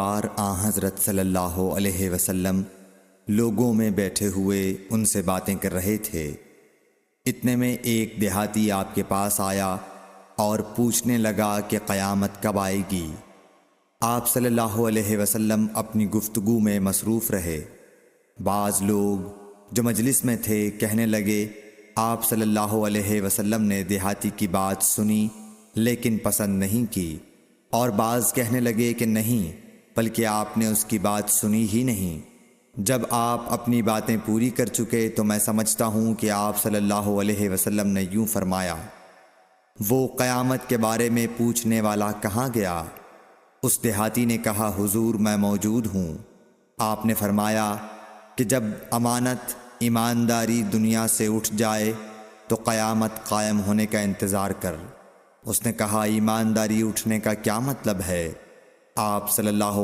حضرت صلی اللہ علیہ وسلم لوگوں میں بیٹھے ہوئے ان سے باتیں کر رہے تھے۔ اتنے میں ایک دیہاتی آپ کے پاس آیا اور پوچھنے لگا کہ قیامت کب آئے گی؟ آپ صلی اللہ علیہ وسلم اپنی گفتگو میں مصروف رہے۔ بعض لوگ جو مجلس میں تھے کہنے لگے، آپ صلی اللہ علیہ وسلم نے دیہاتی کی بات سنی لیکن پسند نہیں کی، اور بعض کہنے لگے کہ نہیں، بلکہ آپ نے اس کی بات سنی ہی نہیں۔ جب آپ اپنی باتیں پوری کر چکے تو میں سمجھتا ہوں کہ آپ صلی اللہ علیہ وسلم نے یوں فرمایا، وہ قیامت کے بارے میں پوچھنے والا کہاں گیا؟ اس دیہاتی نے کہا، حضور میں موجود ہوں۔ آپ نے فرمایا کہ جب امانت ایمانداری دنیا سے اٹھ جائے تو قیامت قائم ہونے کا انتظار کر۔ اس نے کہا، ایمانداری اٹھنے کا کیا مطلب ہے؟ آپ صلی اللہ